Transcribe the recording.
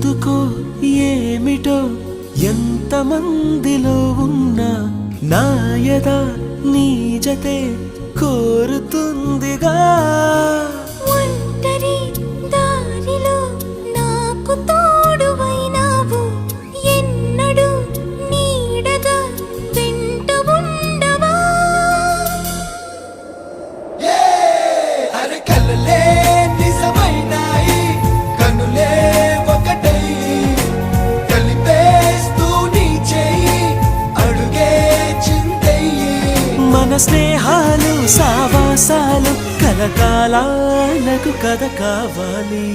ఎందుకో ఏమిటో ఎంతమందిలో ఉన్నా నా యద నీ జతే కోరుతుందిగా ఒంటరి దారిలో నాకు తోడువైనావు ఎన్నడూ నీడగా వెంట ఉండవా అరే కలలే నిజమైనాయి కనులే ఒకటై కలిపేస్తూ నీ చేయి అడుగే చిందయ్యి మన స్నేహాలు సావాసాలు కలకాలాలకు కథ కావాలి